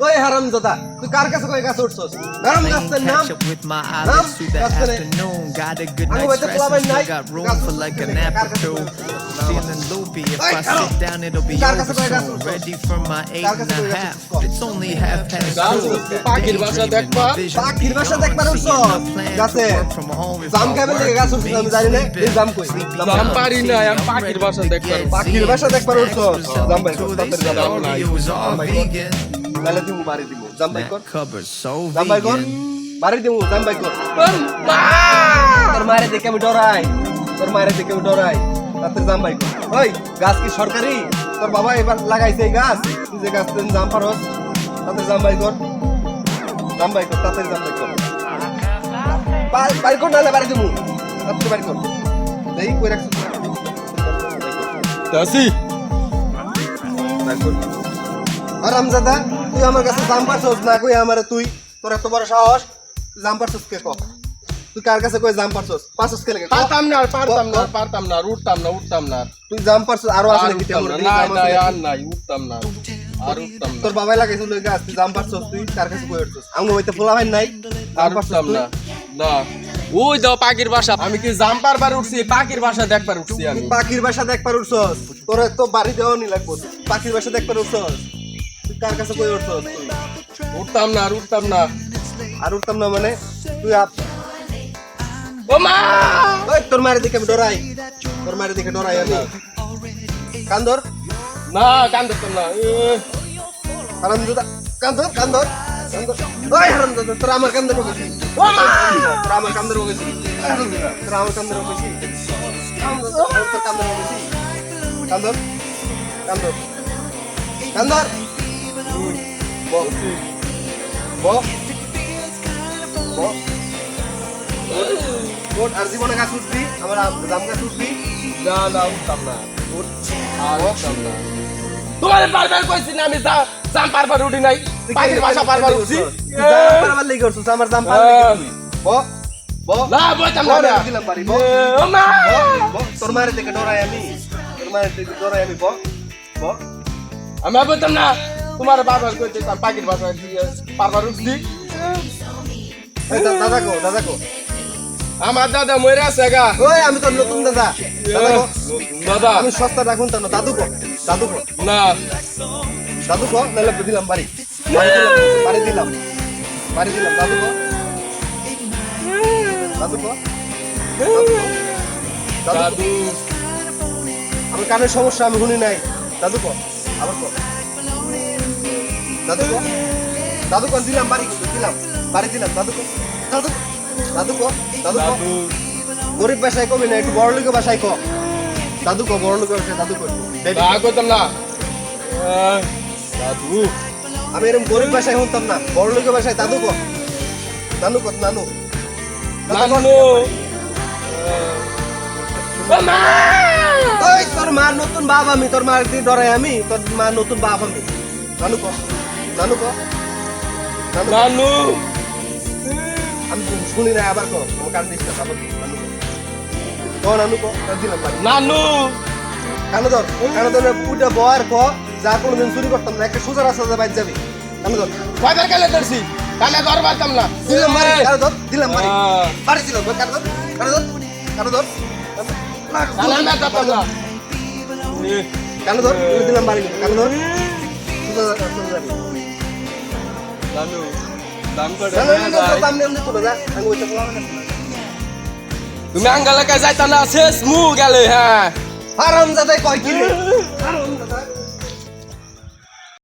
ওই হারামজাদা তুই কার কাছে কই গাছ উঠছস নাম গাছের নাম Catch up with my eyelids through the afternoon. Got a good night's rest and still got room for like a nap or two. Feeling loopy, if I sit down it'll be over soon. Ready for my 8.5. It's only 2:30. পাখির বাসা দেখবা পাখির বাসা দেখবার উঠছস গাছে জাম খাইবে লাগে গাছ উঠছস আমি জানি না এই জাম কই জাম পারি না আমি পাখির বাসা দেখবা পাখির বাসা দেখবার উঠছস জাম ভাই তাদের জাম নাই It was all vegan. তাহলে তুমি বাড়ি দিব জাম ভাই কর Cupboard so জাম ভাই কর vegan. বাড়ি দিব জাম ভাই কর তোর মারে দেখে আমি ডরাই তোর মারে দেখে আমি ডরাই তাদের জাম ভাই কর ওই গাছ কি সরকারি তোর বাবা এবার লাগাইছে এই গাছ তুই যে গাছ তেন জাম পারস তাদের জাম ভাই কর তাদের জাম ভাই কর বাড়ি কর নালে বাড়ি দিব তাদের বাড়ি কর দেই কই রাখছিস দাসি আরামজাদা তুই আমার কাছে জাম পারছস না কই আমারে তুই তোর এত বড় সাহস তুই জাম পারছস কে ক তুই কার কাছে কই জাম পারছস কে লাগে পারতাম না উঠতাম না তুই জাম পারছস আরো আছে নাকি তেমন আর নাই উঠতাম না তোর বাবাই লাগাইছিল ওই গাছ তুই জাম পারছস তুই কার কাছে কই উঠছস আমগো হইতে পোলা ভাই নাই আর উঠতাম না ওই দাও পাখির বাসা আমি কি জাম পারবার উঠছি পাখির বাসা দেখবার উঠছি আমি পাখির বাসা দেখবার উঠছস তোর তো বাড়ি দেওয়া নি লাগবো পাখির বাসা দেখবার উঠছস তুই কার কাছে কই উঠছস তুই উঠতাম না আর উঠতাম না মানে তুই ও মা ওই তোর মারে দেখে আমি ডরাই আমি কান্দর না কান্দতাম না হারামজাদা কান্দর ওই হারামজাদা তোর আমার কান্দর বকেছি তোর আমার কান্দর বকেছি কান্দর বোট আর জীবনে গাছ উঠবি আমার জাম গাছ উঠবি না উঠতাম না আর উঠতাম না তোমার বারবার কইছি না আমি জাম পারবার উঠি নাই পাখির বাসা পারবার উঠছি পারবার লেগে উঠছিস আমার জাম পারবার না বইতাম না দিলাম পারি ও মা তোর মায়ের দেখে ডরাই আমি আমি বলতাম না তোমার বারবার কইতে পাখির বাসা পারবার উঠছি দাদা কো আমার দাদা মরে আছে গা ওই আমি তোর নতুন দাদা দাদা আমি সস্তা রাখুন তো না দাদু কো না নাহলে দিলাম বাড়ি দিলাম দাদু কো দাদু আমার কানের সমস্যা আমি শুনি নাই দাদু কো আবার কো দাদু কো দিলাম বাড়ি দিলাম দাদু কো গরিব ভাষায় কবি না একটু বড় লোকের ভাষায় কো দাদু কো বড় লোকের ভাষায় দাদু কো কইতাম না দাদু আমি এরকম গরিব ভাষায় শুনতাম না বড় লোকের ভাষায় নানু ওই তোর মার নতুন বাপ আমি তোর মার দিয়ে ডরাই আমি তোর মার নতুন বাপ আমি নানু কো আমি শুনি না আবার কো আমার কান দিস আবার নানু কো দিলাম বাড়ি কানো ধর পুটা বয়ার কো যা কোনোদিন চুরি করতাম না একটা সোজা রাস্তা বাইর যাবি কানো ধর কয়বার গেলে ধরছি কানে ধর পারতাম না দিলাম বাড়ি বাড়ি দিলাম কানো ধর কানে না পারতাম না দিলাম বাড়ি কানো ধর দানু দাম করে তুমি আঙ্গালাকায় যাইতা না শেষ মু গেলে হ্যাঁ হারামজাদাই কয় কি রে